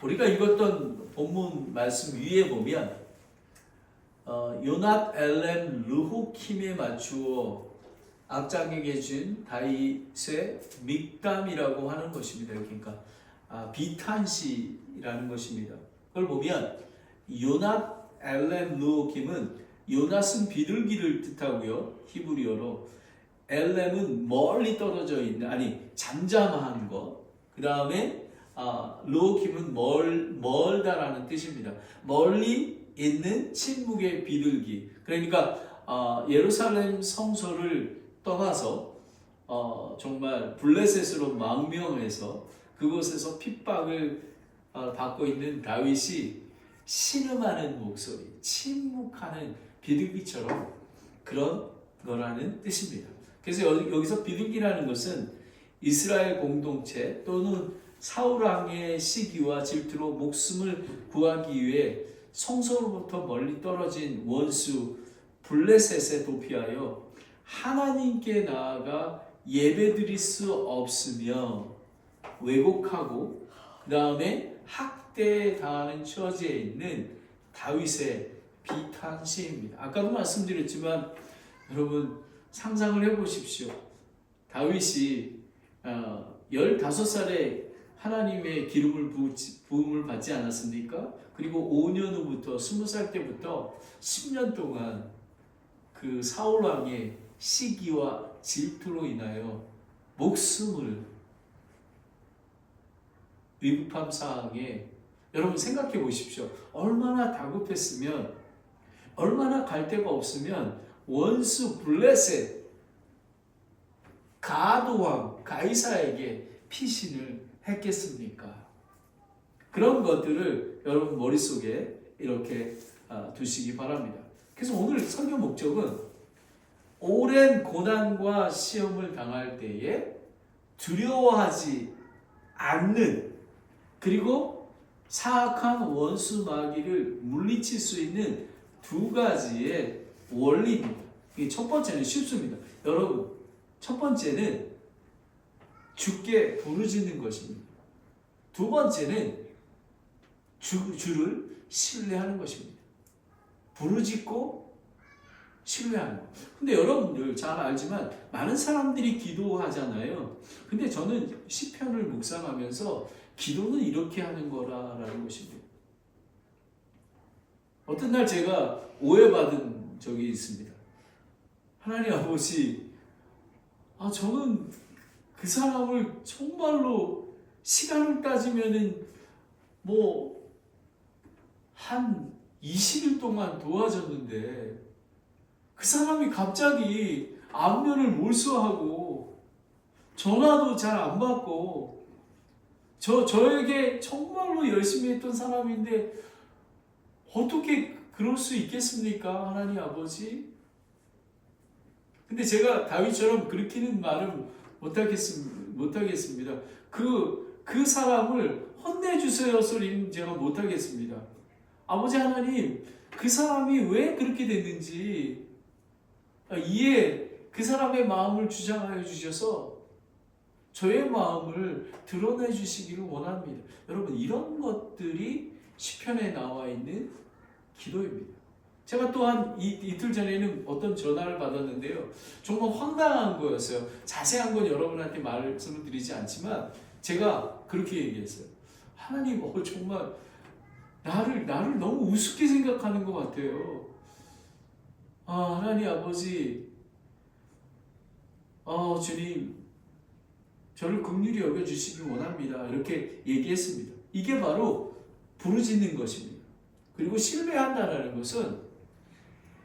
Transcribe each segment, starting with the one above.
우리가 읽었던 본문 말씀 위에 보면 요낫 엘렘 르호킴에 맞추어 악장에게 준 다윗의 믹담이라고 하는 것입니다. 그러니까 비탄시라는 것입니다. 그걸 보면 요낫 엘렘 르호킴은 요낫은 비둘기를 뜻하고요. 히브리어로 엘렘은 멀리 떨어져 있는 잠잠한 것. 그 다음에 르호킴은 멀다라는 뜻입니다. 멀리 있는 침묵의 비둘기. 그러니까 예루살렘 성소를 떠나서 정말 블레셋으로 망명해서 그곳에서 핍박을 받고 있는 다윗이 신음하는 목소리, 침묵하는 비둘기처럼 그런 거라는 뜻입니다. 그래서 여기서 비둘기라는 것은 이스라엘 공동체 또는 사울 왕의 시기와 질투로 목숨을 구하기 위해 성소로부터 멀리 떨어진 원수 블레셋에 도피하여 하나님께 나아가 예배드릴 수 없으며 왜곡하고 그 다음에 학대에 당하는 처지에 있는 다윗의 비탄시입니다. 아까도 말씀드렸지만 여러분 상상을 해보십시오. 다윗이 15살에 하나님의 기름을 부음을 받지 않았습니까? 그리고 5년 후부터 20살 때부터 10년 동안 그 사울 왕의 시기와 질투로 인하여 목숨을 위급한 상황에 여러분 생각해 보십시오. 얼마나 다급했으면, 얼마나 갈 데가 없으면 원수 블레셋 가드왕 가이사에게 피신을 했겠습니까? 그런 것들을 여러분 머릿속에 이렇게 두시기 바랍니다. 그래서 오늘 설교 목적은 오랜 고난과 시험을 당할 때에 두려워하지 않는, 그리고 사악한 원수 마귀를 물리칠 수 있는 두 가지의 원리입니다. 첫 번째는 쉽습니다. 여러분, 첫 번째는 주께 부르짖는 것입니다. 두 번째는 주를 신뢰하는 것입니다. 부르짖고 신뢰하는 것. 근데 여러분들 잘 알지만 많은 사람들이 기도하잖아요. 근데 저는 시편을 묵상하면서 기도는 이렇게 하는 거라는 것입니다. 어떤 날 제가 오해받은 적이 있습니다. 하나님 아버지, 저는 그 사람을 정말로 시간을 따지면은 한 20일 동안 도와줬는데 그 사람이 갑자기 안면을 몰수하고 전화도 잘 안 받고 저에게 정말로 열심히 했던 사람인데 어떻게 그럴 수 있겠습니까? 하나님 아버지. 근데 제가 다윗처럼 그렇게는 말을 못하겠습니다. 그 사람을 혼내주세요 소리는 제가 못하겠습니다. 아버지 하나님, 그 사람이 왜 그렇게 됐는지 그 사람의 마음을 주장하여 주셔서 저의 마음을 드러내 주시기를 원합니다. 여러분, 이런 것들이 시편에 나와 있는 기도입니다. 제가 또한 이틀 전에는 어떤 전화를 받았는데요. 정말 황당한 거였어요. 자세한 건 여러분한테 말씀을 드리지 않지만 제가 그렇게 얘기했어요. 하나님, 정말 나를 너무 우습게 생각하는 것 같아요. 하나님 아버지, 주님, 저를 긍휼히 여겨주시기 원합니다. 이렇게 얘기했습니다. 이게 바로 부르짖는 것입니다. 그리고 신뢰한다는 것은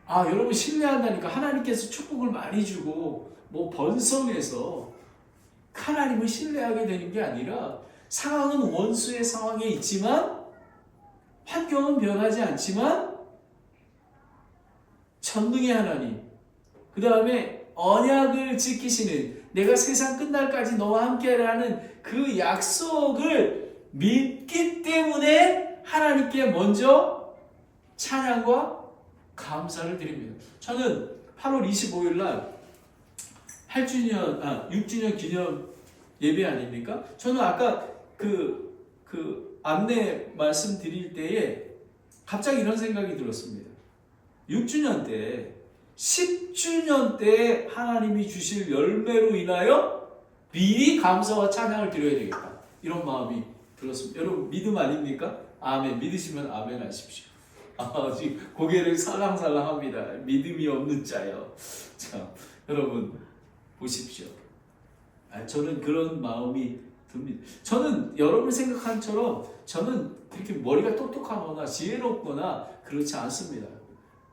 여러분 신뢰한다니까 하나님께서 축복을 많이 주고 번성해서 하나님을 신뢰하게 되는 게 아니라 상황은 원수의 상황에 있지만 환경은 변하지 않지만 전능의 하나님, 그 다음에 언약을 지키시는 내가 세상 끝날까지 너와 함께라는 그 약속을 믿기 때문에 하나님께 먼저 찬양과 감사를 드립니다. 저는 8월 25일 날 6주년 기념 예배 아닙니까? 저는 아까 그 그 안내 말씀드릴 때에 갑자기 이런 생각이 들었습니다. 6주년 때 10주년 때 하나님이 주실 열매로 인하여 미리 감사와 찬양을 드려야 되겠다. 이런 마음이 들었습니다. 여러분 믿음 아닙니까? 아멘. 믿으시면 아멘 하십시오. 지금 고개를 살랑살랑 합니다. 믿음이 없는 자요. 자, 여러분 보십시오. 저는 그런 마음이 듭니다. 저는 여러분 생각한 처럼 저는 그렇게 머리가 똑똑하거나 지혜롭거나 그렇지 않습니다.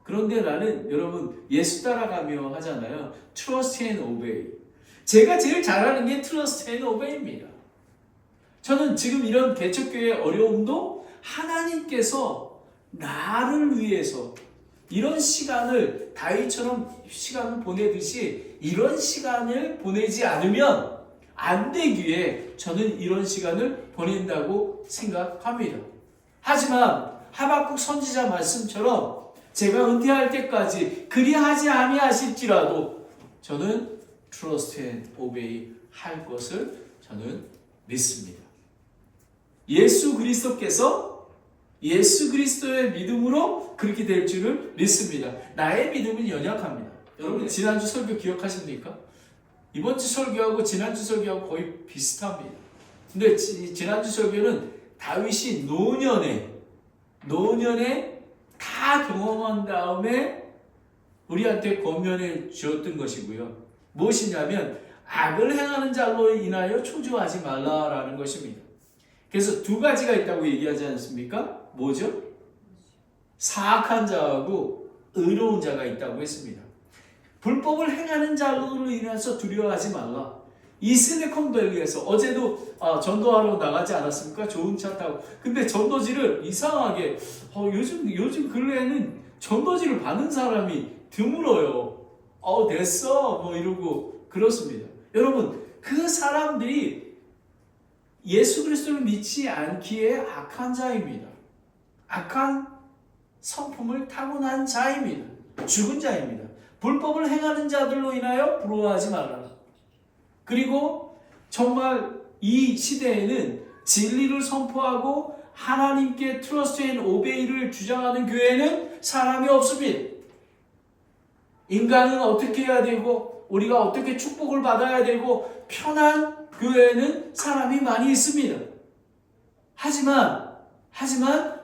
그런데 나는 여러분 예수 따라가며 하잖아요. Trust and obey. 제가 제일 잘하는 게 Trust and obey입니다. 저는 지금 이런 개척교회의 어려움도 하나님께서 나를 위해서 이런 시간을 다윗처럼 시간을 보내듯이 이런 시간을 보내지 않으면 안 되기에 저는 이런 시간을 보낸다고 생각합니다. 하지만 하박국 선지자 말씀처럼 제가 은퇴할 때까지 그리하지 아니하실지라도 저는 trust and obey 할 것을 저는 믿습니다. 예수 그리스도의 믿음으로 그렇게 될 줄을 믿습니다. 나의 믿음은 연약합니다. 여러분 지난주 설교 기억하십니까? 이번 주 설교하고 지난주 설교하고 거의 비슷합니다. 근데 지난주 설교는 다윗이 노년에 다 경험한 다음에 우리한테 권면해 주었던 것이고요. 무엇이냐면 악을 행하는 자로 인하여 초조하지 말라라는 것입니다. 그래서 두 가지가 있다고 얘기하지 않습니까? 뭐죠? 사악한 자하고 의로운 자가 있다고 했습니다. 불법을 행하는 자로 인해서 두려워하지 말라. 이 실리콘밸리에서 어제도 전도하러 나가지 않았습니까? 좋은 차 타고. 근데 전도지를 이상하게 요즘 근래에는 전도지를 받는 사람이 드물어요. 됐어 뭐 이러고 그렇습니다. 여러분 그 사람들이 예수 그리스도를 믿지 않기에 악한 자입니다. 악한 성품을 타고난 자입니다. 죽은 자입니다. 불법을 행하는 자들로 인하여 부러워하지 말라. 그리고 정말 이 시대에는 진리를 선포하고 하나님께 트러스트 앤 오베이를 주장하는 교회는 사람이 없습니다. 인간은 어떻게 해야 되고 우리가 어떻게 축복을 받아야 되고 편한 교회에는 사람이 많이 있습니다. 하지만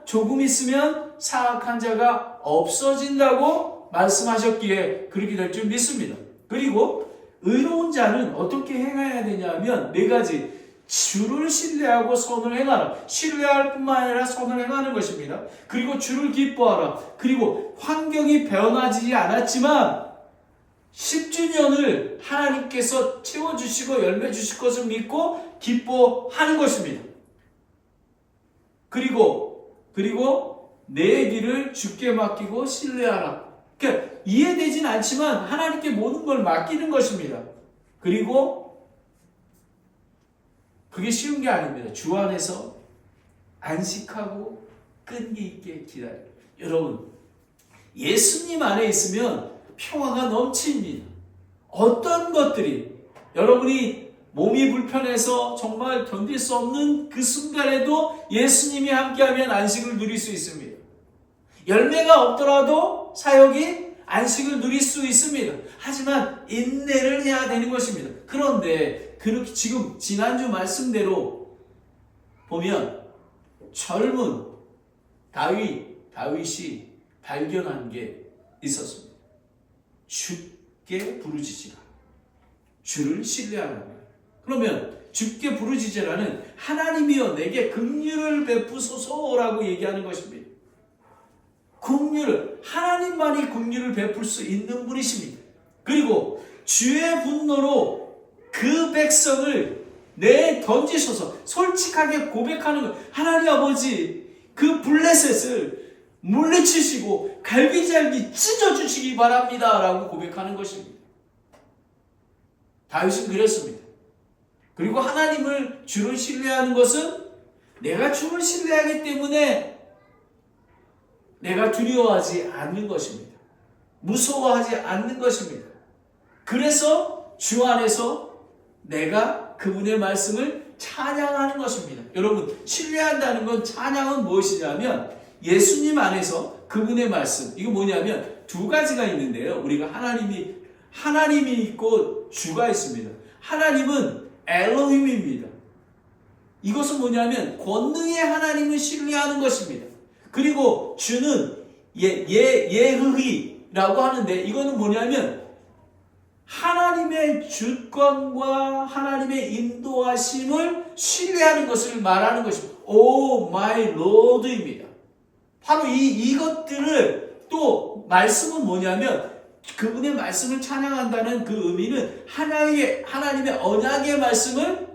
조금 있으면 사악한 자가 없어진다고 말씀하셨기에 그렇게 될 줄 믿습니다. 그리고 의로운 자는 어떻게 행해야 되냐면 네 가지. 주를 신뢰하고 선을 행하라. 신뢰할 뿐만 아니라 선을 행하는 것입니다. 그리고 주를 기뻐하라. 그리고 환경이 변하지 않았지만 10주년을 하나님께서 채워주시고 열매 주실 것을 믿고 기뻐하는 것입니다. 그리고 내 길을 주께 맡기고 신뢰하라. 그러니까 이해되진 않지만 하나님께 모든 걸 맡기는 것입니다. 그리고 그게 쉬운 게 아닙니다. 주 안에서 안식하고 끈기 있게 기다려요. 여러분 예수님 안에 있으면 평화가 넘칩니다. 어떤 것들이 여러분이 몸이 불편해서 정말 견딜 수 없는 그 순간에도 예수님이 함께하면 안식을 누릴 수 있습니다. 열매가 없더라도 사역이 안식을 누릴 수 있습니다. 하지만 인내를 해야 되는 것입니다. 그런데 그렇게 지금 지난주 말씀대로 보면 젊은 다윗이 발견한 게 있었습니다. 주께 부르짖으라. 주를 신뢰하라. 그러면 주께 부르짖으라는 하나님이여 내게 긍휼을 베푸소서라고 얘기하는 것입니다. 긍휼을 하나님만이 긍휼을 베풀 수 있는 분이십니다. 그리고 주의 분노로 그 백성을 내던지셔서 솔직하게 고백하는 것. 하나님 아버지 그 블레셋을 물리치시고 갈기잘기 찢어주시기 바랍니다 라고 고백하는 것입니다. 다윗은 그랬습니다. 그리고 주를 신뢰하는 것은 내가 주를 신뢰하기 때문에 내가 두려워하지 않는 것입니다. 무서워하지 않는 것입니다. 그래서 주 안에서 내가 그분의 말씀을 찬양하는 것입니다. 여러분, 신뢰한다는 건 찬양은 무엇이냐면 예수님 안에서 그분의 말씀, 이거 뭐냐면 두 가지가 있는데요. 우리가 하나님이 있고 주가 있습니다. 하나님은 엘로힘입니다. 이것은 뭐냐면 권능의 하나님을 신뢰하는 것입니다. 그리고 주는 예흐이라고 하는데 이거는 뭐냐면 하나님의 주권과 하나님의 인도하심을 신뢰하는 것을 말하는 것입니다. 오 마이 로드입니다. 바로 이것들을 또 말씀은 뭐냐면 그분의 말씀을 찬양한다는 그 의미는 하나님의 언약의 말씀을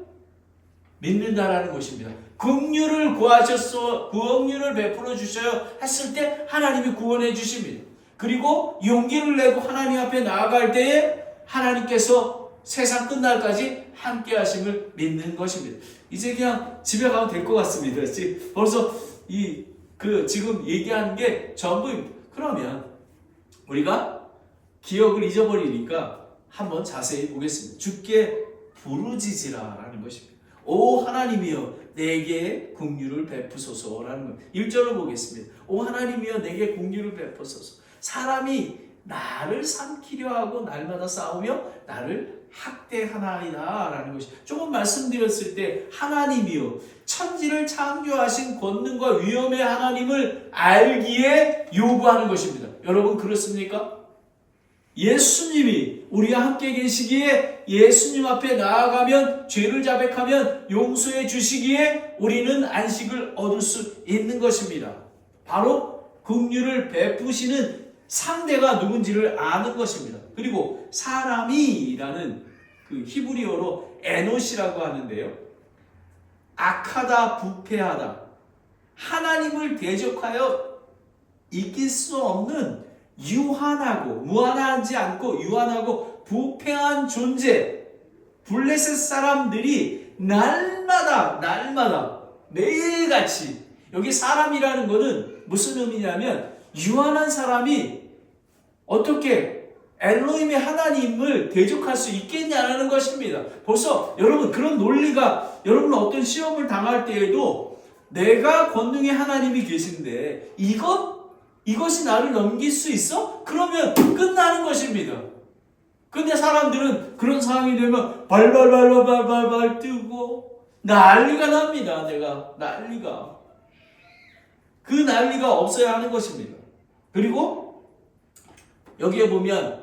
믿는다라는 것입니다. 긍휼을 구하셨소, 구원을 베풀어 주셔요 했을 때 하나님이 구원해 주십니다. 그리고 용기를 내고 하나님 앞에 나아갈 때에 하나님께서 세상 끝날까지 함께 하심을 믿는 것입니다. 이제 그냥 집에 가면 될 것 같습니다. 벌써 지금 얘기하는 게 전부입니다. 그러면 우리가 기억을 잊어버리니까 한번 자세히 보겠습니다. 주께 부르짖으라라는 것입니다. 오 하나님이여 내게 긍휼을 베푸소서라는 것. 1절을 보겠습니다. 오 하나님이여 내게 긍휼을 베푸소서. 사람이 나를 삼키려 하고 날마다 싸우며 나를 학대하나이다 라는 것이 조금 말씀드렸을 때 하나님이요 천지를 창조하신 권능과 위엄의 하나님을 알기에 요구하는 것입니다. 여러분 그렇습니까? 예수님이 우리와 함께 계시기에 예수님 앞에 나아가면 죄를 자백하면 용서해 주시기에 우리는 안식을 얻을 수 있는 것입니다. 바로 긍휼을 베푸시는 상대가 누군지를 아는 것입니다. 그리고 사람이라는 그 히브리어로 에노시라고 하는데요. 악하다, 부패하다, 하나님을 대적하여 이길 수 없는 유한하고 무한하지 않고 유한하고 부패한 존재 블레셋 사람들이 날마다 매일같이 여기 사람이라는 것은 무슨 의미냐면 유한한 사람이 어떻게 엘로힘의 하나님을 대적할 수 있겠냐는 것입니다. 벌써 여러분 그런 논리가 여러분 어떤 시험을 당할 때에도 내가 권능의 하나님이 계신데 이것이 나를 넘길 수 있어? 그러면 끝나는 것입니다. 근데 사람들은 그런 상황이 되면 발발발발발발 뛰고 난리가 납니다. 난리가. 그 난리가 없어야 하는 것입니다. 그리고 여기에 보면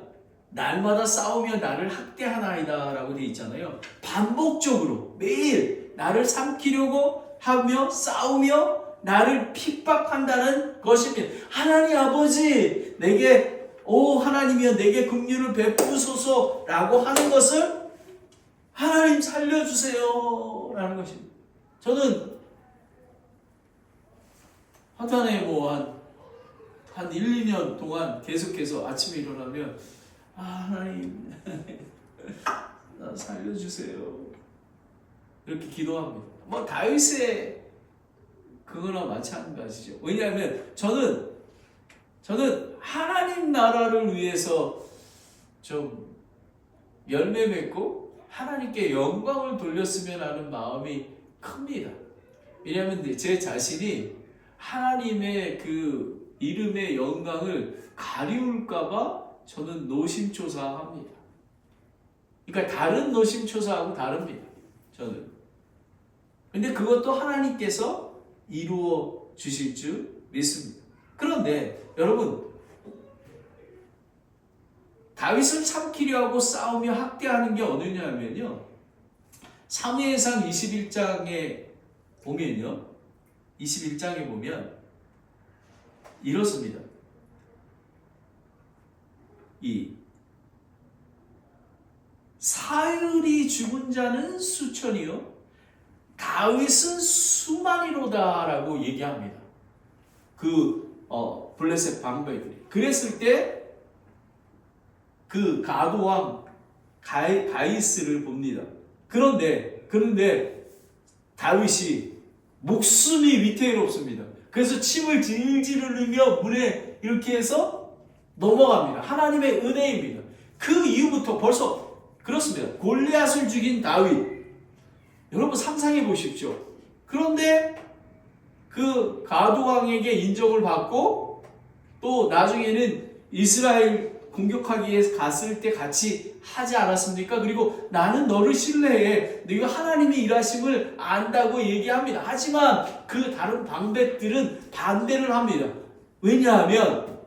날마다 싸우며 나를 학대하나이다 라고 되어 있잖아요. 반복적으로 매일 나를 삼키려고 하며 싸우며 나를 핍박한다는 것입니다. 하나님 아버지 하나님이여 내게 긍휼을 베푸소서 라고 하는 것을 하나님 살려주세요 라는 것입니다. 저는 하단에 한 1, 2년 동안 계속해서 아침에 일어나면 하나님 나 살려주세요 이렇게 기도합니다. 다윗의 그거나 마찬가지죠. 왜냐하면 저는 하나님 나라를 위해서 좀 열매 맺고 하나님께 영광을 돌렸으면 하는 마음이 큽니다. 왜냐하면 제 자신이 하나님의 그 이름의 영광을 가리울까봐 저는 노심초사합니다. 그러니까 다른 노심초사하고 다릅니다. 저는. 근데 그것도 하나님께서 이루어 주실 줄 믿습니다. 그런데 여러분 다윗을 삼키려 하고 싸우며 학대하는 게 어느냐면요. 사무엘상 21장에 보면요. 21장에 보면 이렇습니다. 이 사울이 죽은 자는 수천이요 다윗은 수만이로다 라고 얘기합니다. 블레셋 방백들이. 그랬을 때 그 가도왕 가이스를 봅니다. 그런데 다윗이 목숨이 위태롭습니다. 그래서 침을 질질 흘리며 물에 이렇게 해서 넘어갑니다. 하나님의 은혜입니다. 그 이후부터 벌써 그렇습니다. 골리앗을 죽인 다윗, 여러분 상상해 보십시오. 그런데 그 가드왕에게 인정을 받고 또 나중에는 이스라엘 공격하기 위해 갔을 때 같이 하지 않았습니까? 그리고 나는 너를 신뢰해. 네가 하나님의 일하심을 안다고 얘기합니다. 하지만 그 다른 방백들은 반대를 합니다. 왜냐하면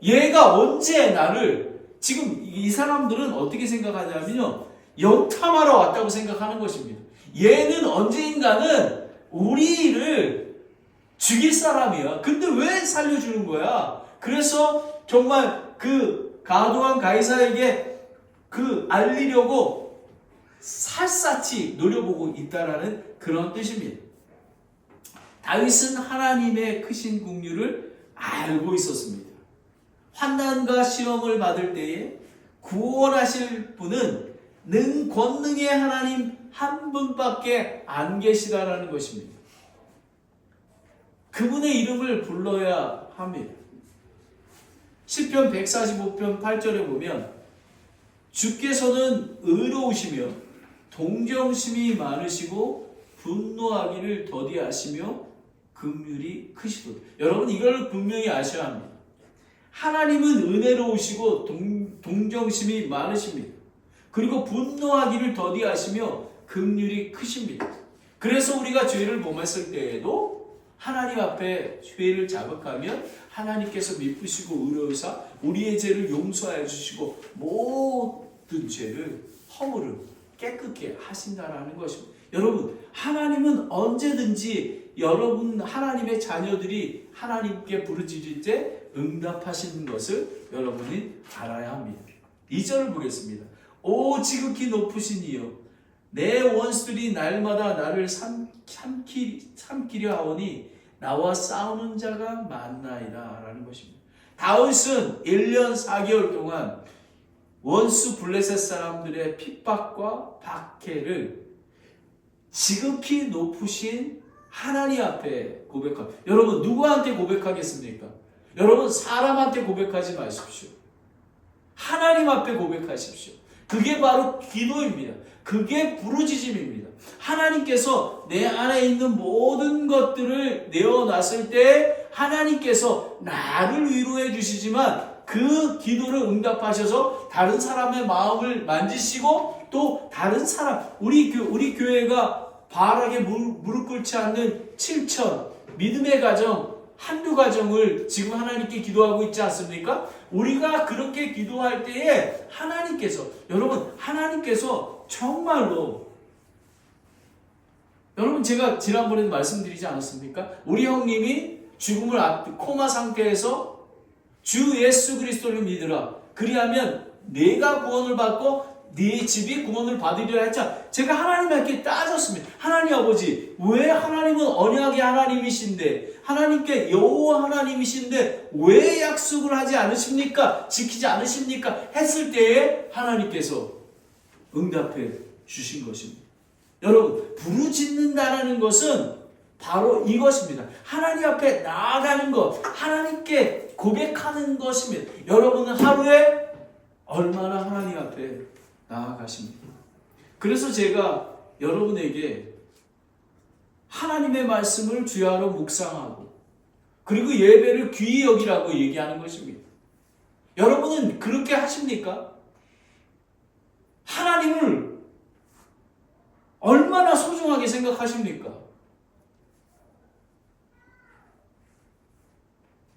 얘가 언제 나를, 지금 이 사람들은 어떻게 생각하냐면요, 연탐하러 왔다고 생각하는 것입니다. 얘는 언젠가는 우리를 죽일 사람이야. 근데 왜 살려주는 거야? 그래서 정말 그 가드왕 가이사에게 그 알리려고 살샅이 노려보고 있다라는 그런 뜻입니다. 다윗은 하나님의 크신 긍휼을 알고 있었습니다. 환난과 시험을 받을 때에 구원하실 분은 권능의 하나님 한 분밖에 안 계시다라는 것입니다. 그분의 이름을 불러야 합니다. 시편 145편 8절에 보면 주께서는 의로우시며 동정심이 많으시고 분노하기를 더디하시며 긍휼이 크시도다. 여러분 이걸 분명히 아셔야 합니다. 하나님은 은혜로우시고 동정심이 많으십니다. 그리고 분노하기를 더디하시며 긍휼이 크십니다. 그래서 우리가 죄를 범했을 때에도 하나님 앞에 죄를 자백하면 하나님께서 미쁘시고 의로우사 우리의 죄를 용서하여 주시고 모든 죄를 허물을 깨끗게 하신다라는 것입니다. 여러분 하나님은 언제든지 여러분 하나님의 자녀들이 하나님께 부르짖을 때 응답하시는 것을 여러분이 알아야 합니다. 2절을 보겠습니다. 오 지극히 높으신 이여 내 원수들이 날마다 나를 삼키려 하오니 나와 싸우는 자가 많나이다 라는 것입니다. 다윗은 1년 4개월 동안 원수 블레셋 사람들의 핍박과 박해를 지극히 높으신 하나님 앞에 고백합니다. 여러분 누구한테 고백하겠습니까? 여러분 사람한테 고백하지 마십시오. 하나님 앞에 고백하십시오. 그게 바로 기도입니다. 그게 부르짖음입니다. 하나님께서 내 안에 있는 모든 것들을 내어놨을 때 하나님께서 나를 위로해 주시지만 그 기도를 응답하셔서 다른 사람의 마음을 만지시고 또 다른 사람 우리 교회가 바알에게 무릎 꿇지 않는 7천 믿음의 가정 한두 가정을 지금 하나님께 기도하고 있지 않습니까? 우리가 그렇게 기도할 때에 여러분 하나님께서 정말로 여러분 제가 지난번에도 말씀드리지 않았습니까? 우리 형님이 죽음을 앞둔 코마 상태에서 주 예수 그리스도를 믿으라. 그리하면 내가 구원을 받고 네 집이 구원을 받으리라 했죠. 제가 하나님께 따졌습니다. 하나님 아버지 왜 하나님은 언약의 하나님이신데 하나님께 여호와 하나님이신데 왜 약속을 하지 않으십니까? 지키지 않으십니까? 했을 때에 하나님께서 응답해 주신 것입니다. 여러분 부르짖는다라는 것은 바로 이것입니다. 하나님 앞에 나아가는 것, 하나님께 고백하는 것입니다. 여러분은 하루에 얼마나 하나님 앞에 나아가십니까? 그래서 제가 여러분에게 하나님의 말씀을 주야로 묵상하고 그리고 예배를 귀히 여기라고 얘기하는 것입니다. 여러분은 그렇게 하십니까? 하나님을 얼마나 소중하게 생각하십니까?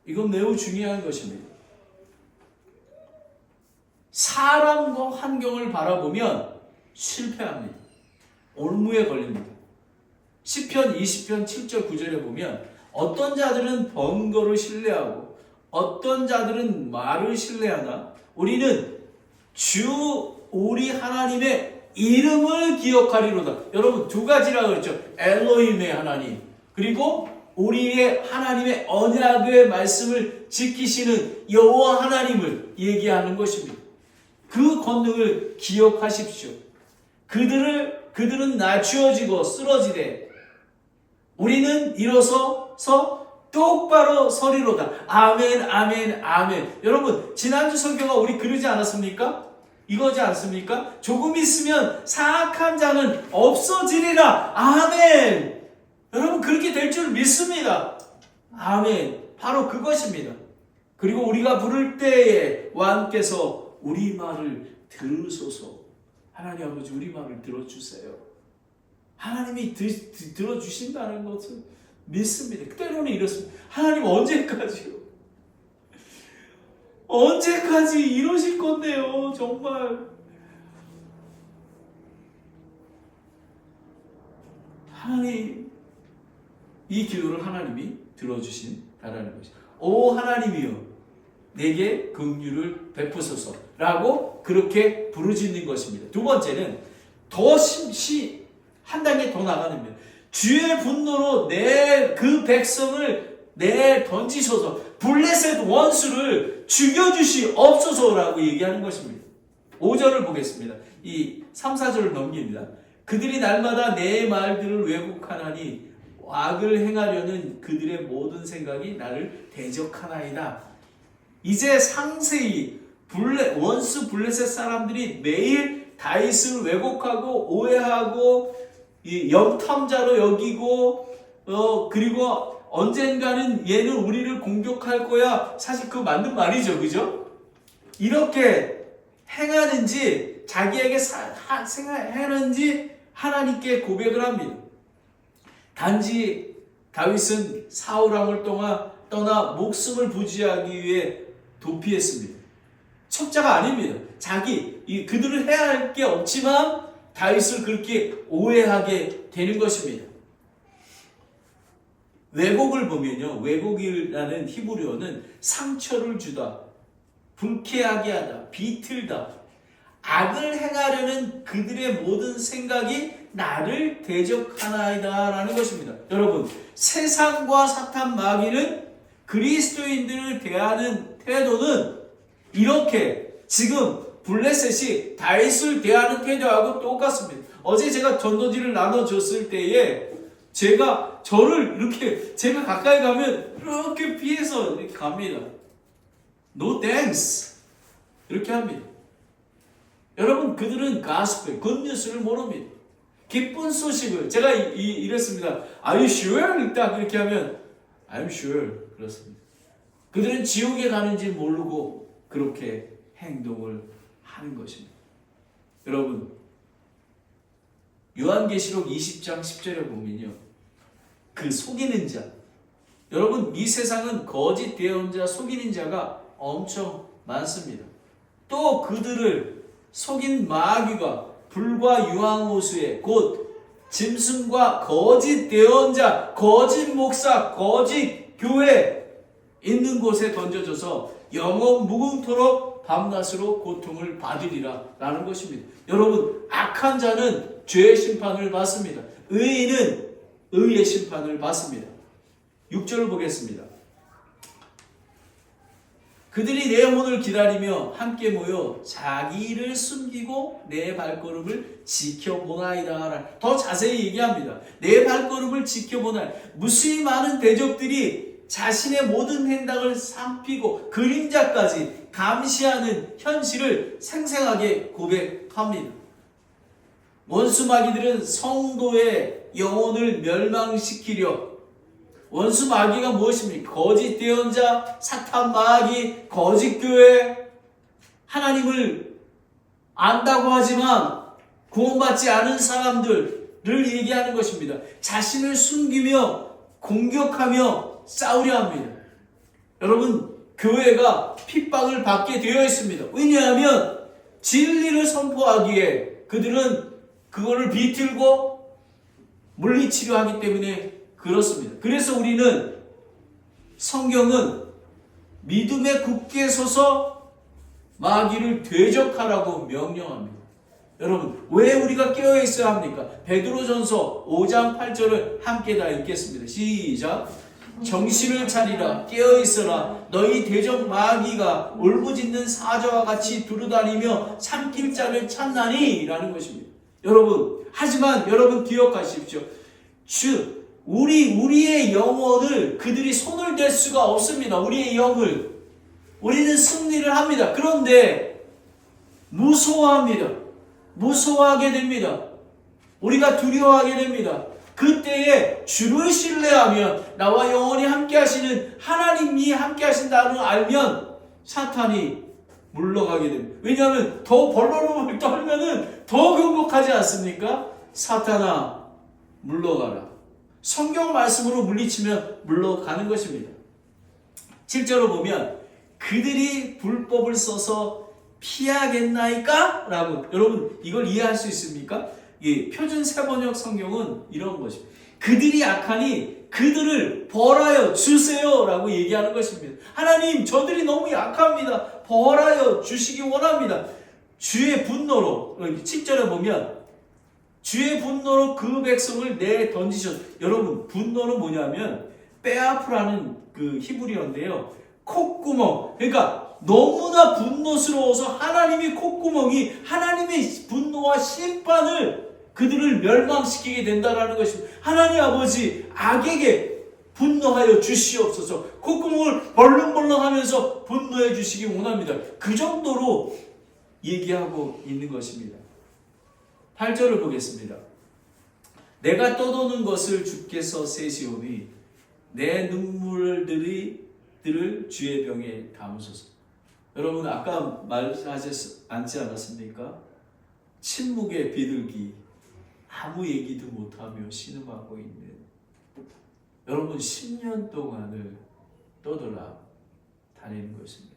이건 매우 중요한 것입니다. 사람과 환경을 바라보면 실패합니다. 올무에 걸립니다. 시편 20편 7절 9절에 보면 어떤 자들은 번거를 신뢰하고 어떤 자들은 말을 신뢰하나 우리는 주 우리 하나님의 이름을 기억하리로다. 여러분 두 가지라고 그랬죠. 엘로힘의 하나님 그리고 우리의 하나님의 언약의 말씀을 지키시는 여호와 하나님을 얘기하는 것입니다. 그 권능을 기억하십시오. 그들은 낮추어지고 쓰러지되 우리는 일어서서 똑바로 서리로다. 아멘 아멘 아멘. 여러분 지난주 설교가 우리 그러지 않았습니까? 이거지 않습니까? 조금 있으면 사악한 자는 없어지리라. 아멘. 여러분 그렇게 될 줄 믿습니다. 아멘. 바로 그것입니다. 그리고 우리가 부를 때에 왕께서 우리 말을 들으소서. 하나님 아버지 우리 말을 들어주세요. 하나님이 들어주신다는 것을 믿습니다. 때로는 이렇습니다. 하나님 언제까지요? 언제까지 이러실 건데요? 정말 하나님 이 기도를 하나님이 들어주신다라는 것이죠. 오 하나님이여 내게 긍휼을 베푸소서 라고 그렇게 부르짖는 것입니다. 두 번째는 더 한 단계 더 나가는 겁니다. 주의 분노로 내 그 백성을 던지소서 블레셋 원수를 죽여주시옵소서라고 얘기하는 것입니다. 5절을 보겠습니다. 이 3, 4절을 넘깁니다. 그들이 날마다 내 말들을 왜곡하나니 악을 행하려는 그들의 모든 생각이 나를 대적하나이다. 이제 상세히 원수 블레셋 사람들이 매일 다윗을 왜곡하고 오해하고 영탐자로 여기고 그리고 언젠가는 얘는 우리를 공격할 거야. 사실 그거 맞는 말이죠. 그죠? 이렇게 행하는지 자기에게 행하는지 하나님께 고백을 합니다. 단지 다윗은 사울왕을 떠나 목숨을 부지하기 위해 도피했습니다. 척자가 아닙니다. 그들을 해야 할 게 없지만 다윗을 그렇게 오해하게 되는 것입니다. 왜곡을 보면요. 왜곡이라는 히브리어는 상처를 주다, 불쾌하게 하다, 비틀다, 악을 행하려는 그들의 모든 생각이 나를 대적하나이다 라는 것입니다. 여러분 세상과 사탄 마귀는 그리스도인들을 대하는 태도는 이렇게 지금 블레셋이 다윗을 대하는 태도하고 똑같습니다. 어제 제가 전도지를 나눠줬을 때에 저를 이렇게 제가 가까이 가면 이렇게 피해서 이렇게 갑니다. No thanks 이렇게 합니다. 여러분 그들은 가스펠, 굿뉴스를 모릅니다. 기쁜 소식을 제가 이랬습니다. Are you sure? 딱 그렇게 하면 I'm sure 그렇습니다. 그들은 지옥에 가는지 모르고 그렇게 행동을 하는 것입니다. 여러분 요한계시록 20장 10절에 보면요. 그 속이는 자 여러분 이 세상은 거짓 대언자 속이는 자가 엄청 많습니다. 또 그들을 속인 마귀가 불과 유황호수에 곧 짐승과 거짓 대언자, 거짓 목사, 거짓 교회 있는 곳에 던져져서 영원 무궁토록 밤낮으로 고통을 받으리라 라는 것입니다. 여러분 악한 자는 죄의 심판을 받습니다. 의인은 의의 심판을 받습니다. 6절을 보겠습니다. 그들이 내 혼을 기다리며 함께 모여 자기를 숨기고 내 발걸음을 지켜보나이다. 더 자세히 얘기합니다. 내 발걸음을 지켜보나이다. 무수히 많은 대적들이 자신의 모든 행동을 살피고 그림자까지 감시하는 현실을 생생하게 고백합니다. 원수 마귀들은 성도의 영혼을 멸망시키려 원수 마귀가 무엇입니까? 거짓 대언자, 사탄 마귀, 거짓 교회, 하나님을 안다고 하지만 구원받지 않은 사람들을 얘기하는 것입니다. 자신을 숨기며 공격하며 싸우려 합니다. 여러분 교회가 핍박을 받게 되어 있습니다. 왜냐하면 진리를 선포하기에 그들은 그거를 비틀고 물리치려 하기 때문에 그렇습니다. 그래서 우리는 성경은 믿음에 굳게 서서 마귀를 대적하라고 명령합니다. 여러분 왜 우리가 깨어 있어야 합니까? 베드로전서 5장 8절을 함께 다 읽겠습니다. 시작. 정신을 차리라 깨어 있어라 너희 대적 마귀가 울부짖는 사자와 같이 두루다니며 삼킬 자를 찾나니 라는 것입니다. 하지만 여러분 기억하십시오. 우리의 영혼을 그들이 손을 댈 수가 없습니다. 우리의 영을 우리는 승리를 합니다. 그런데 무서워합니다. 무서워하게 됩니다. 우리가 두려워하게 됩니다. 그때에 주를 신뢰하면 나와 영원히 함께 하시는 하나님이 함께 하신다는 걸 알면 사탄이 물러가게 됩니다. 왜냐하면 더 벌벌벌 떨면은 더 경고하지 않습니까? 사탄아 물러가라. 성경 말씀으로 물리치면 물러가는 것입니다. 7절을 보면 그들이 불법을 써서 피하겠나이까? 라고. 여러분 이걸 이해할 수 있습니까? 이 표준 세번역 성경은 이런 것입니다. 그들이 악하니 그들을 벌하여 주세요 라고 얘기하는 것입니다. 하나님 저들이 너무 약합니다. 벌하여 주시기 원합니다. 주의 분노로 7절에 보면 주의 분노로 그 백성을 내던지셨. 여러분 분노는 뭐냐면 빼아프라는 그 히브리어인데요. 콧구멍. 그러니까 너무나 분노스러워서 하나님이 콧구멍이 하나님의 분노와 심판을 그들을 멸망시키게 된다라는 것입니다. 하나님 아버지 악에게 분노하여 주시옵소서. 콧구멍을 벌렁벌렁하면서 분노해 주시기 원합니다. 그 정도로 얘기하고 있는 것입니다. 8절을 보겠습니다. 내가 떠도는 것을 주께서 세시오니 내 눈물들을 주의 병에 담으소서. 여러분 아까 말하지 않지 않았습니까? 침묵의 비둘기 아무 얘기도 못하며 신음하고 있는 여러분 10년 동안을 떠돌아 다니는 것입니다.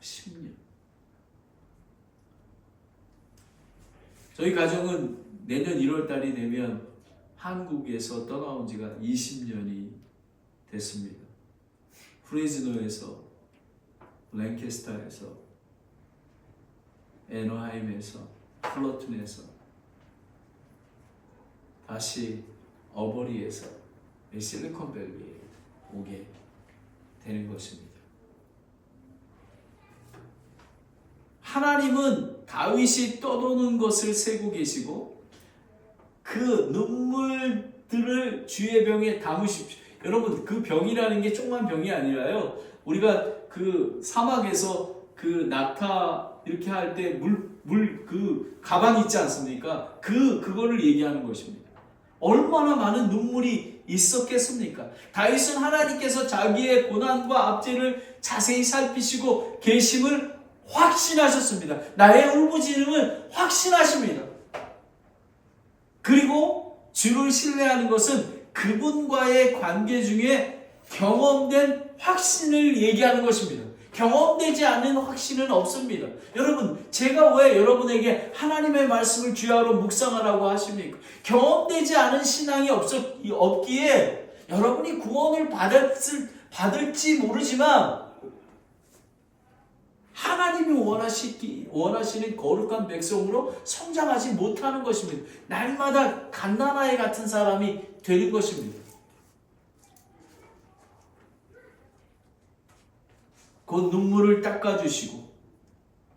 10년. 저희 가정은 내년 1월달이 되면 한국에서 떠나온 지가 20년이 됐습니다. 프레즈노에서, 랭캐스터에서, 애너하임에서, 플러튼에서, 다시 어버리에서 실리콘밸리에 오게 되는 것입니다. 하나님은 다윗이 떠도는 것을 세고 계시고 그 눈물들을 주의 병에 담으십시오. 여러분 그 병이라는 게 조그만 병이 아니라요. 우리가 그 사막에서 그 낙타 이렇게 할 때 물 그 가방 있지 않습니까? 그거를 얘기하는 것입니다. 얼마나 많은 눈물이 있었겠습니까? 다윗은 하나님께서 자기의 고난과 압제를 자세히 살피시고 계심을 확신하셨습니다. 나의 울부짖음을 확신하십니다. 그리고 주를 신뢰하는 것은 그분과의 관계 중에 경험된 확신을 얘기하는 것입니다. 경험되지 않는 확신은 없습니다. 여러분, 제가 왜 여러분에게 하나님의 말씀을 주야로 묵상하라고 하십니까? 경험되지 않은 신앙이 없기에 여러분이 구원을 받을지 모르지만 하나님이 원하시는 거룩한 백성으로 성장하지 못하는 것입니다. 날마다 갓난아이 같은 사람이 되는 것입니다. 곧 눈물을 닦아주시고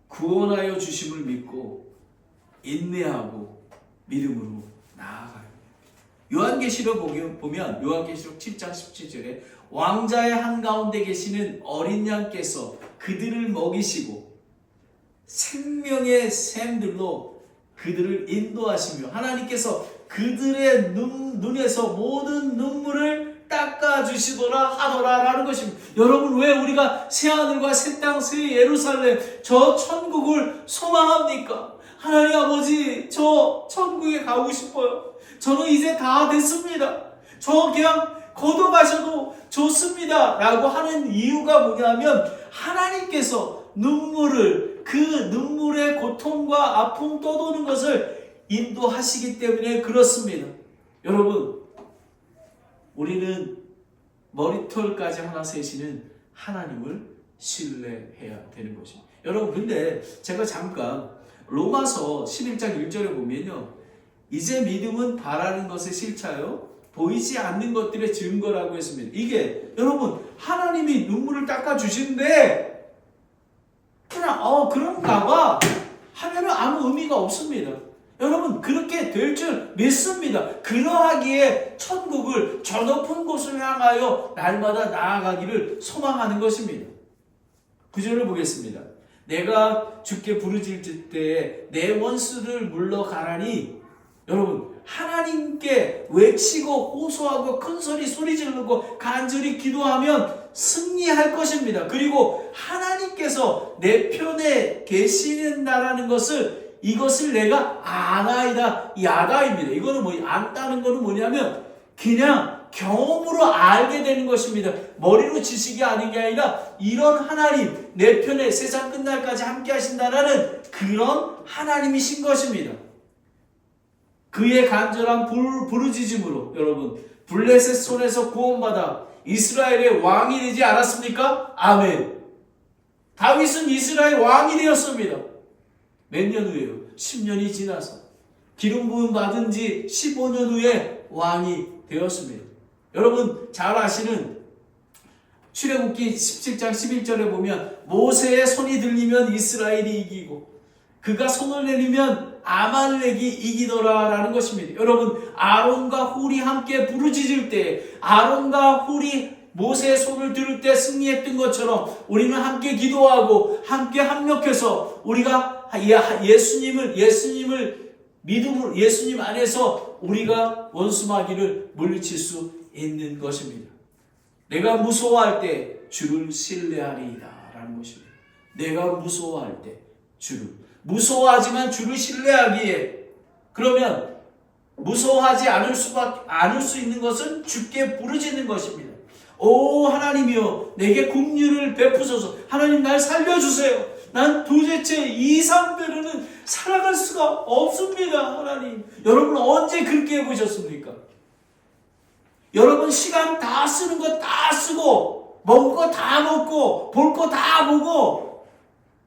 구원하여 주심을 믿고 인내하고 믿음으로 나아가요. 요한계시록 보면 요한계시록 7장 17절에 왕자의 한가운데 계시는 어린 양께서 그들을 먹이시고 생명의 샘들로 그들을 인도하시며 하나님께서 그들의 눈에서 모든 눈물을 닦아주시더라 하더라라는 것입니다. 여러분 왜 우리가 새하늘과 새 땅 새 예루살렘 저 천국을 소망합니까? 하나님 아버지 저 천국에 가고 싶어요. 저는 이제 다 됐습니다. 저 그냥 걷어가셔도 좋습니다 라고 하는 이유가 뭐냐면 하나님께서 그 눈물의 고통과 아픔 떠도는 것을 인도하시기 때문에 그렇습니다. 여러분 우리는 머리털까지 하나 세시는 하나님을 신뢰해야 되는 것입니다. 여러분 근데 제가 잠깐 로마서 11장 1절에 보면요. 이제 믿음은 바라는 것의 실체요 보이지 않는 것들의 증거라고 했습니다. 이게 여러분 하나님이 눈물을 닦아주시는데 그냥 그런가 봐 하면은 아무 의미가 없습니다. 여러분 그렇게 될 줄 믿습니다. 그러하기에 천국을 저 높은 곳을 향하여 날마다 나아가기를 소망하는 것입니다. 9절을 보겠습니다. 내가 주께 부르짖을 때에 내 원수를 물러가라니. 여러분, 하나님께 외치고 호소하고 큰소리 소리 지르고 간절히 기도하면 승리할 것입니다. 그리고 하나님께서 내 편에 계시는다라는 것을, 이것을 내가 아나이다, 이 아다입니다. 이거는 안다는 거는 뭐냐면 그냥 경험으로 알게 되는 것입니다. 머리로 지식이 아닌 게 아니라 이런 하나님, 내 편에 세상 끝날까지 함께 하신다라는 그런 하나님이신 것입니다. 그의 간절한 부르짖음으로 여러분 블레셋 손에서 구원받아 이스라엘의 왕이 되지 않았습니까? 아멘. 다윗은 이스라엘 왕이 되었습니다. 몇 년 후에요? 10년이 지나서 기름 부음 받은 지 15년 후에 왕이 되었습니다. 여러분 잘 아시는 출애굽기 17장 11절에 보면 모세의 손이 들리면 이스라엘이 이기고 그가 손을 내리면 아말렉이 이기더라라는 것입니다. 여러분 아론과 훌이 함께 부르짖을 때, 아론과 훌이 모세의 손을 들을 때 승리했던 것처럼 우리는 함께 기도하고 함께 합력해서 우리가 예수님을 믿음으로, 예수님 안에서 우리가 원수마귀를 물리칠 수 있는 것입니다. 내가 무서워할 때 주를 신뢰하리이다 라는 것입니다. 내가 무서워할 때 주를, 무서워하지만 주를 신뢰하기에, 그러면 무서워하지 않을 수 있는 것은 주께 부르짖는 것입니다. 오 하나님이여 내게 긍휼을 베푸소서. 하나님 날 살려주세요. 난 도대체 2, 3배로는 살아갈 수가 없습니다. 하나님, 여러분 언제 그렇게 해보셨습니까? 여러분 시간 다 쓰는 거 다 쓰고 먹을 거 다 먹고 볼 거 다 보고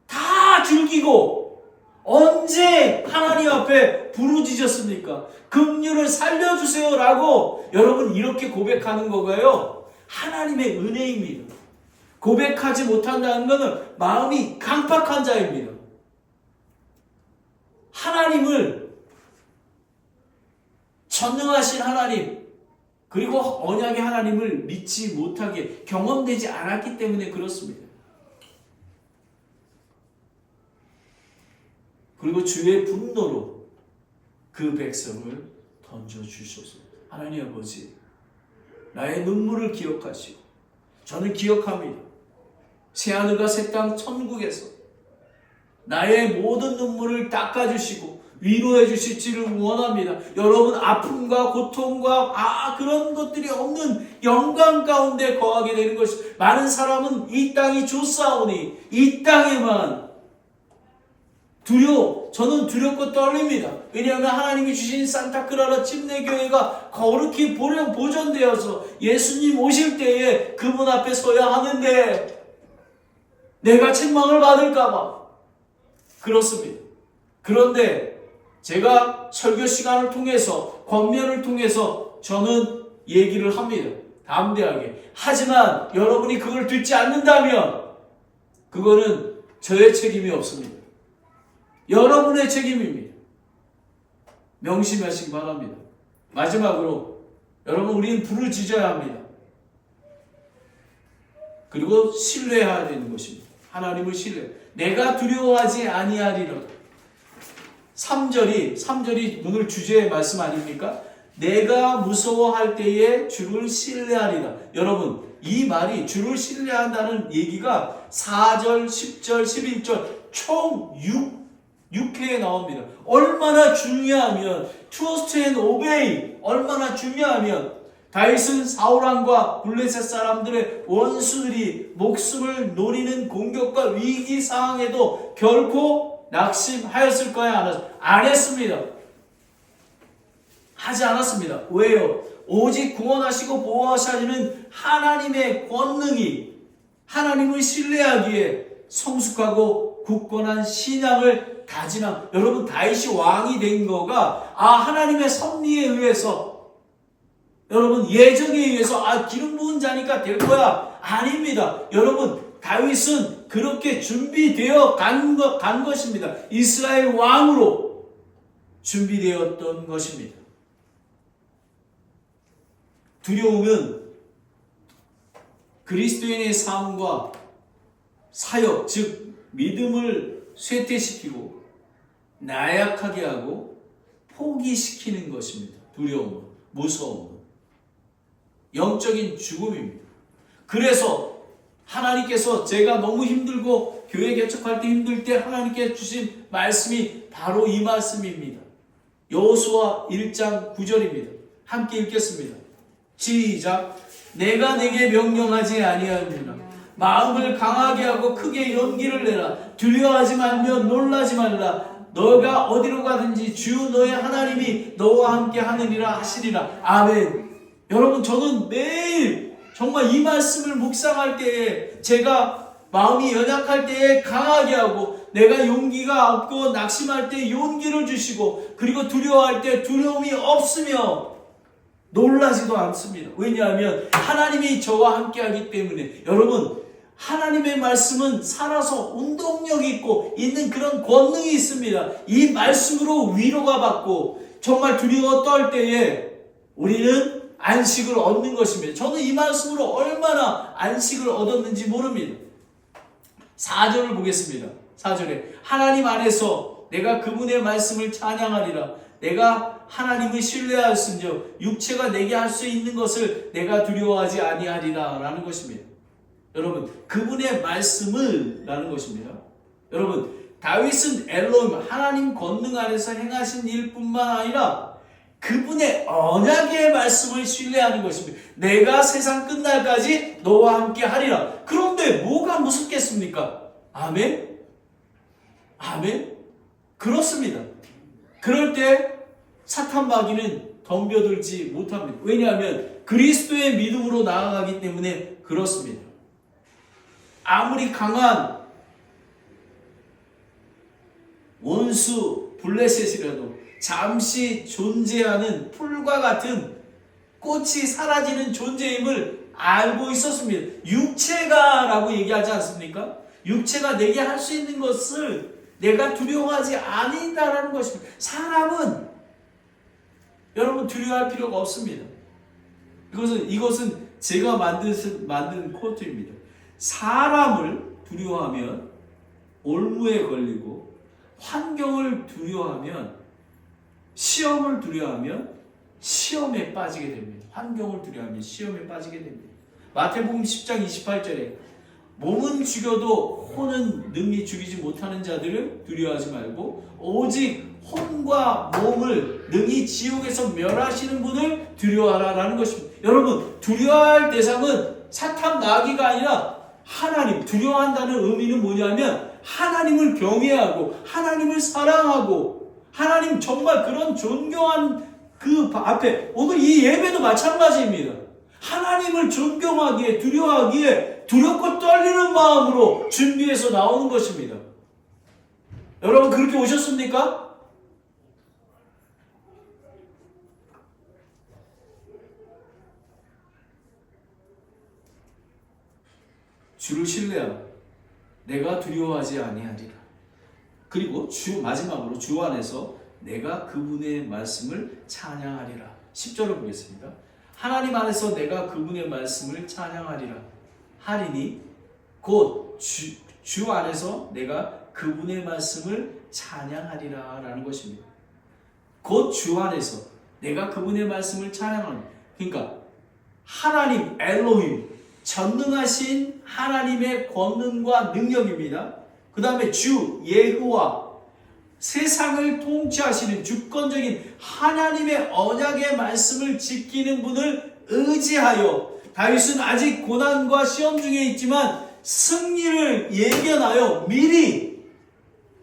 다 즐기고 언제 하나님 앞에 부르짖었습니까? 긍휼을 살려주세요 라고 여러분 이렇게 고백하는 거가요, 하나님의 은혜입니다. 고백하지 못한다는 것은 마음이 강팍한 자입니다. 하나님을, 전능하신 하나님, 그리고 언약의 하나님을 믿지 못하게, 경험되지 않았기 때문에 그렇습니다. 그리고 주의 분노로 그 백성을 던져주셔서, 하나님 아버지 나의 눈물을 기억하시고, 저는 기억합니다. 새하늘과 새 땅 천국에서 나의 모든 눈물을 닦아주시고 위로해 주실지를 원합니다. 여러분 아픔과 고통과 그런 것들이 없는 영광 가운데 거하게 되는 것이, 많은 사람은 이 땅이 좋사오니 이 땅에만 저는 두렵고 떨립니다. 왜냐하면 하나님이 주신 산타크라라 침례교회가 거룩히 보존되어서 예수님 오실 때에 그분 앞에 서야 하는데 내가 책망을 받을까봐 그렇습니다. 그런데 제가 설교 시간을 통해서, 권면을 통해서 저는 얘기를 합니다. 담대하게. 하지만 여러분이 그걸 듣지 않는다면 그거는 저의 책임이 없습니다. 여러분의 책임입니다. 명심하시기 바랍니다. 마지막으로 여러분, 우리는 부르짖어야 합니다. 그리고 신뢰해야 되는 것입니다. 하나님을 신뢰. 내가 두려워하지 아니하리라. 3절이 오늘 주제의 말씀 아닙니까? 내가 무서워할 때에 주를 신뢰하리라. 여러분, 이 말이 주를 신뢰한다는 얘기가 4절, 10절, 11절 총 6회에 나옵니다. 얼마나 중요하면, trust and obey, 얼마나 중요하면, 다윗은 사울왕과 블레셋 사람들의 원수들이 목숨을 노리는 공격과 위기 상황에도 결코 낙심하였을까요? 안 했습니다. 하지 않았습니다. 왜요? 오직 구원하시고 보호하시는 하나님의 권능이 하나님을 신뢰하기에 성숙하고 굳건한 신앙을 다지는, 여러분 다윗이 왕이 된 거가 하나님의 섭리에 의해서, 여러분 예정에 의해서 기름 부은 자니까 될 거야, 아닙니다. 여러분 다윗은 그렇게 준비되어 간 것입니다. 이스라엘 왕으로 준비되었던 것입니다. 두려움은 그리스도인의 삶과 사역, 즉 믿음을 쇠퇴시키고 나약하게 하고 포기시키는 것입니다. 두려움은, 무서움은 영적인 죽음입니다. 그래서 하나님께서 제가 너무 힘들고 교회 개척할 때 힘들 때 하나님께 주신 말씀이 바로 이 말씀입니다. 여호수아 1장 9절입니다. 함께 읽겠습니다. 시작. 내가 내게 명령하지 아니하느냐 마음을 강하게 하고 크게 연기를 내라. 두려워하지 말며 놀라지 말라. 너가 어디로 가든지 주 너의 하나님이 너와 함께 하느니라 하시리라. 아멘. 여러분, 저는 매일 정말 이 말씀을 묵상할 때에 제가 마음이 연약할 때에 강하게 하고 내가 용기가 없고 낙심할 때 용기를 주시고 그리고 두려워할 때 두려움이 없으며 놀라지도 않습니다. 왜냐하면 하나님이 저와 함께 하기 때문에. 여러분, 하나님의 말씀은 살아서 운동력이 있고 있는 그런 권능이 있습니다. 이 말씀으로 위로가 받고 정말 두려워 떨 때에 우리는 안식을 얻는 것입니다. 저는 이 말씀으로 얼마나 안식을 얻었는지 모릅니다. 4절을 보겠습니다. 4절에 하나님 안에서 내가 그분의 말씀을 찬양하리라. 내가 하나님을 신뢰하였은즉 육체가 내게 할 수 있는 것을 내가 두려워하지 아니하리라 라는 것입니다. 여러분, 그분의 말씀을 라는 것입니다. 여러분, 다윗은 엘로힘 하나님 권능 안에서 행하신 일뿐만 아니라 그분의 언약의 말씀을 신뢰하는 것입니다. 내가 세상 끝날까지 너와 함께 하리라. 그런데 뭐가 무섭겠습니까? 아멘? 아멘? 그렇습니다. 그럴 때 사탄 마귀는 덤벼들지 못합니다. 왜냐하면 그리스도의 믿음으로 나아가기 때문에 그렇습니다. 아무리 강한 원수 블레셋이라도 잠시 존재하는 풀과 같은 꽃이 사라지는 존재임을 알고 있었습니다. 육체가 라고 얘기하지 않습니까? 육체가 내게 할 수 있는 것을 내가 두려워하지 아니다라는 것입니다. 사람은 여러분 두려워할 필요가 없습니다. 이것은 제가 만든 코트입니다. 사람을 두려워하면 올무에 걸리고 환경을 두려워하면 시험을 두려워하면 시험에 빠지게 됩니다. 환경을 두려워하면 시험에 빠지게 됩니다. 마태복음 10장 28절에 몸은 죽여도 혼은 능히 죽이지 못하는 자들을 두려워하지 말고 오직 혼과 몸을 능히 지옥에서 멸하시는 분을 두려워하라라는 것입니다. 여러분, 두려워할 대상은 사탄 마귀가 아니라 하나님. 두려워한다는 의미는 뭐냐면 하나님을 경외하고 하나님을 사랑하고 하나님 정말 그런 존경한 그 앞에 오늘 이 예배도 마찬가지입니다. 하나님을 존경하기에 두려워하기에 두렵고 떨리는 마음으로 준비해서 나오는 것입니다. 여러분 그렇게 오셨습니까? 주를 신뢰하라. 내가 두려워하지 아니하리라. 그리고 마지막으로 주 안에서 내가 그분의 말씀을 찬양하리라. 10절을 보겠습니다. 하나님 안에서 내가 그분의 말씀을 찬양하리라. 하리니 곧 주 안에서 내가 그분의 말씀을 찬양하리라 라는 것입니다. 곧 주 안에서 내가 그분의 말씀을 찬양하리라. 그러니까 하나님 엘로힘 전능하신 하나님의 권능과 능력입니다. 그 다음에 주 예호와 세상을 통치하시는 주권적인 하나님의 언약의 말씀을 지키는 분을 의지하여 다윗은 아직 고난과 시험 중에 있지만 승리를 예견하여 미리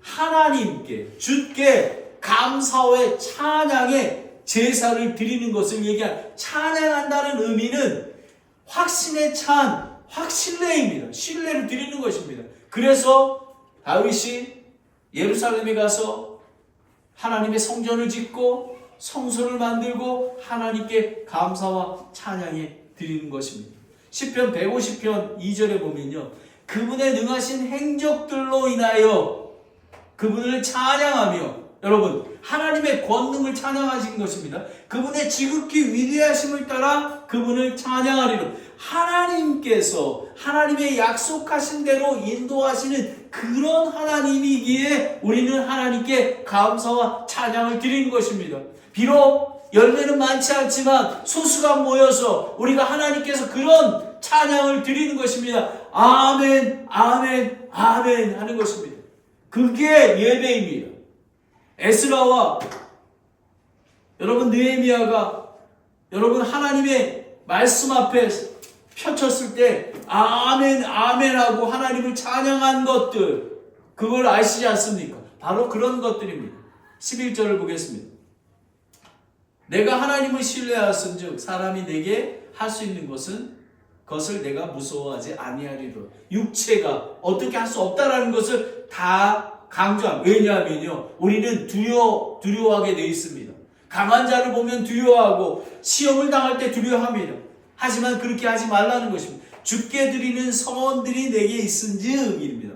하나님께 주께 감사의 찬양의 제사를 드리는 것을 얘기한 찬양한다는 의미는 확신에 찬 확신례입니다. 신뢰를 드리는 것입니다. 그래서 다윗이 예루살렘에 가서 하나님의 성전을 짓고 성소를 만들고 하나님께 감사와 찬양에 드리는 것입니다. 시편 150편 2절에 보면요. 그분의 능하신 행적들로 인하여 그분을 찬양하며 여러분, 하나님의 권능을 찬양하신 것입니다. 그분의 지극히 위대하심을 따라 그분을 찬양하리라. 하나님께서 하나님의 약속하신 대로 인도하시는 그런 하나님이기에 우리는 하나님께 감사와 찬양을 드리는 것입니다. 비록 열매는 많지 않지만 소수가 모여서 우리가 하나님께서 그런 찬양을 드리는 것입니다. 아멘, 아멘, 아멘 하는 것입니다. 그게 예배입니다. 에스라와 여러분 느헤미야가 여러분 하나님의 말씀 앞에 펼쳤을 때 아멘, 아멘 하고 하나님을 찬양한 것들, 그걸 아시지 않습니까? 바로 그런 것들입니다. 11절을 보겠습니다. 내가 하나님을 신뢰하였은즉 사람이 내게 할 수 있는 것을 내가 무서워하지 아니하리라. 육체가 어떻게 할 수 없다라는 것을 다 강조합니다. 왜냐하면요, 우리는 두려워하게 되어 있습니다. 강한 자를 보면 두려워하고 시험을 당할 때 두려워합니다. 하지만 그렇게 하지 말라는 것입니다. 주께 드리는 선들이 내게 있은즉입니다.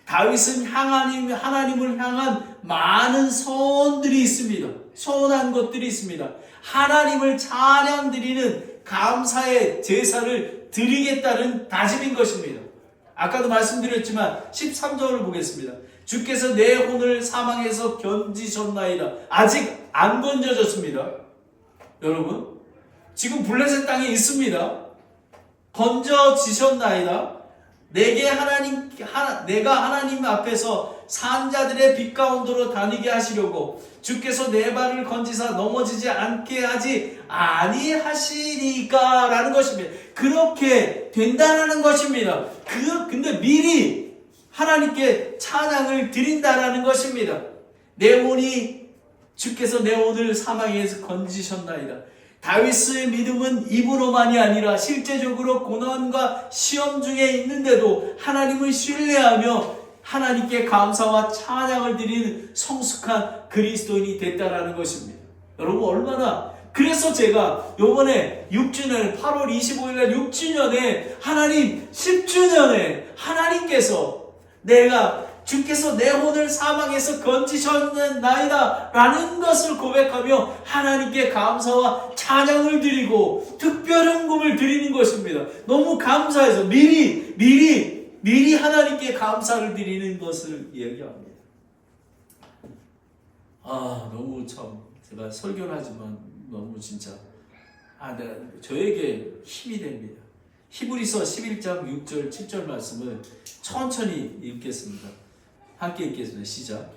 다윗은 하나님을 향한 많은 선들이 있습니다. 선한 것들이 있습니다. 하나님을 찬양드리는 감사의 제사를 드리겠다는 다짐인 것입니다. 아까도 말씀드렸지만 13절을 보겠습니다. 주께서 내 혼을 사망에서 건지셨나이다. 아직 안 건져졌습니다. 여러분, 지금 블레셋 땅에 있습니다. 건져지셨나이다. 내가 하나님 앞에서 산자들의 빛 가운데로 다니게 하시려고 주께서 내 발을 건지사 넘어지지 않게 하지 아니하시니까 라는 것입니다. 그렇게 된다라는 것입니다. 근데 미리 하나님께 찬양을 드린다라는 것입니다. 주께서 내 혼을 사망에서 건지셨나이다. 다윗의 믿음은 입으로만이 아니라 실제적으로 고난과 시험 중에 있는데도 하나님을 신뢰하며 하나님께 감사와 찬양을 드리는 성숙한 그리스도인이 됐다라는 것입니다. 여러분, 얼마나, 그래서 제가 요번에 6주년 8월 25일 날 6주년에 하나님 10주년에 하나님께서 주께서 내 혼을 사망에서 건지셨나이다 라는 것을 고백하며 하나님께 감사와 찬양을 드리고 특별헌금을 드리는 것입니다. 너무 감사해서 미리 하나님께 감사를 드리는 것을 이야기합니다. 너무 참 제가 설교를 하지만 너무 진짜 저에게 힘이 됩니다. 히브리서 11장 6절 7절 말씀을 천천히 읽겠습니다. 함께 읽겠습니다. 시작.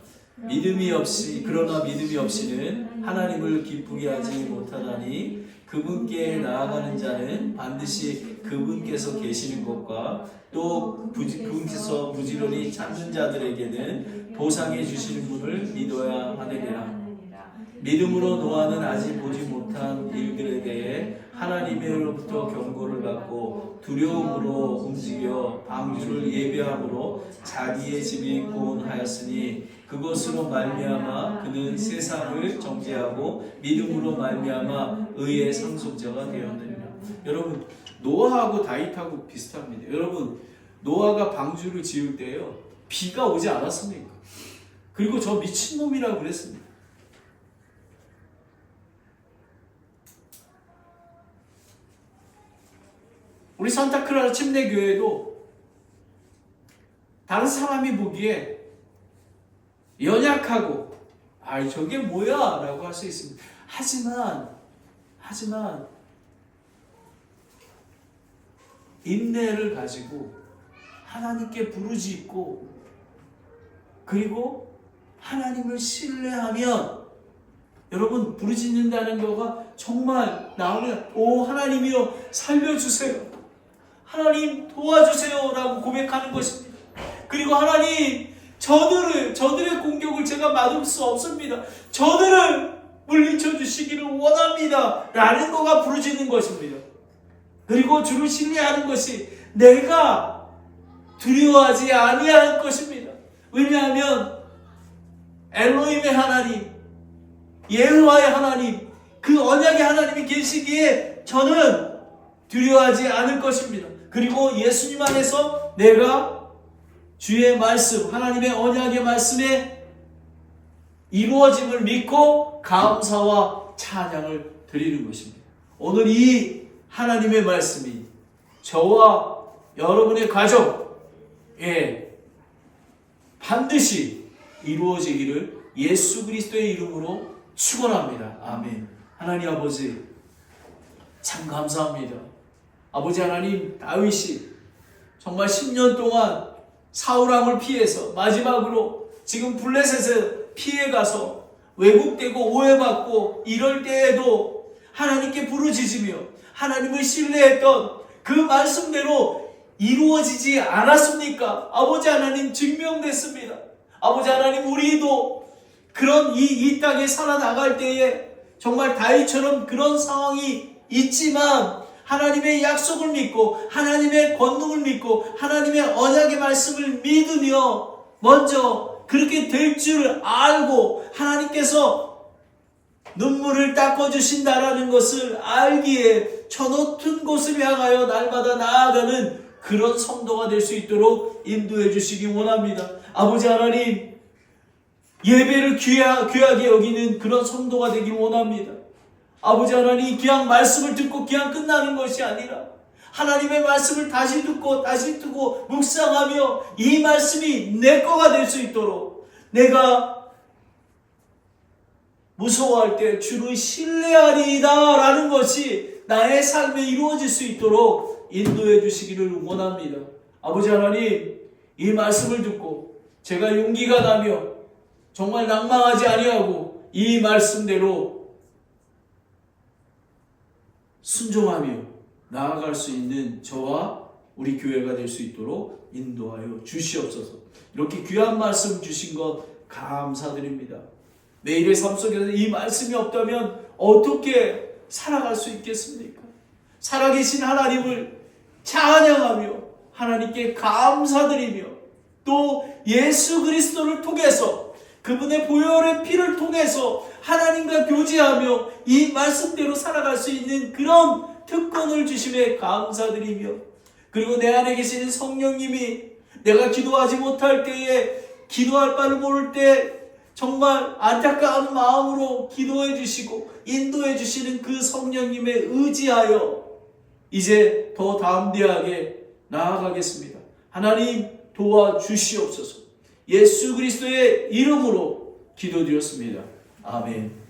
그러나 믿음이 없이는 하나님을 기쁘게 하지 못하나니 그분께 나아가는 자는 반드시 그분께서 계시는 것과 또 그분께서 부지런히 찾는 자들에게는 보상해 주시는 분을 믿어야 하느니라. 믿음으로 노아는 아직 보지 못한 일들에 대해 하나님으로부터 경고를 받고 두려움으로 움직여 방주를 예배함으로 자기의 집이 고온하였으니 그것으로 말미암아 그는 세상을 정죄하고 믿음으로 말미암아 의의 상속자가 되었느니라. 여러분, 노아하고 다윗하고 비슷합니다. 여러분, 노아가 방주를 지을 때요, 비가 오지 않았습니까? 그리고 저 미친놈이라고 그랬습니다. 우리 산타크라라 침례교회도 다른 사람이 보기에 연약하고 저게 뭐야 라고 할 수 있습니다. 하지만 인내를 가지고 하나님께 부르짖고 그리고 하나님을 신뢰하면 여러분, 부르짖는다는 거가 정말 나오면 하나님이여 살려주세요, 하나님 도와주세요 라고 고백하는 것입니다. 그리고 하나님, 저들의 공격을 제가 막을 수 없습니다. 저들을 물리쳐 주시기를 원합니다 라는 거가 부르짖는 것입니다. 그리고 주를 신뢰하는 것이 내가 두려워하지 아니할 것입니다. 왜냐하면 엘로힘의 하나님, 예호와의 하나님, 그 언약의 하나님이 계시기에 저는 두려워하지 않을 것입니다. 그리고 예수님 안에서 내가 주의 말씀, 하나님의 언약의 말씀에 이루어짐을 믿고 감사와 찬양을 드리는 것입니다. 오늘 이 하나님의 말씀이 저와 여러분의 가정에 반드시 이루어지기를 예수 그리스도의 이름으로 축원합니다. 아멘. 하나님 아버지 참 감사합니다. 아버지 하나님, 다윗이 정말 10년 동안 사울왕을 피해서 마지막으로 지금 블레셋에 피해가서 왜곡되고 오해받고 이럴 때에도 하나님께 부르짖으며 하나님을 신뢰했던 그 말씀대로 이루어지지 않았습니까? 아버지 하나님, 증명됐습니다. 아버지 하나님, 우리도 그런 이 땅에 살아나갈 때에 정말 다윗처럼 그런 상황이 있지만 하나님의 약속을 믿고 하나님의 권능을 믿고 하나님의 언약의 말씀을 믿으며 먼저 그렇게 될 줄 알고 하나님께서 눈물을 닦아주신다라는 것을 알기에 저 높은 곳을 향하여 날마다 나아가는 그런 성도가 될 수 있도록 인도해 주시기 원합니다. 아버지 하나님, 예배를 귀하게 여기는 그런 성도가 되길 원합니다. 아버지 하나님, 그냥 말씀을 듣고 그냥 끝나는 것이 아니라 하나님의 말씀을 다시 듣고 다시 듣고 묵상하며 이 말씀이 내 거가 될 수 있도록, 내가 무서워할 때 주를 신뢰하리이다 라는 것이 나의 삶에 이루어질 수 있도록 인도해 주시기를 원합니다. 아버지 하나님, 이 말씀을 듣고 제가 용기가 나며 정말 낭망하지 아니하고 이 말씀대로 순종하며 나아갈 수 있는 저와 우리 교회가 될 수 있도록 인도하여 주시옵소서. 이렇게 귀한 말씀 주신 것 감사드립니다. 매일의 삶 속에서 이 말씀이 없다면 어떻게 살아갈 수 있겠습니까? 살아계신 하나님을 찬양하며 하나님께 감사드리며 또 예수 그리스도를 통해서 그분의 보혈의 피를 통해서 하나님과 교제하며 이 말씀대로 살아갈 수 있는 그런 특권을 주심에 감사드리며, 그리고 내 안에 계시는 성령님이 내가 기도하지 못할 때에 기도할 바를 모를 때 정말 안타까운 마음으로 기도해 주시고 인도해 주시는 그 성령님에 의지하여 이제 더 담대하게 나아가겠습니다. 하나님 도와주시옵소서. 예수 그리스도의 이름으로 기도드렸습니다. 아멘.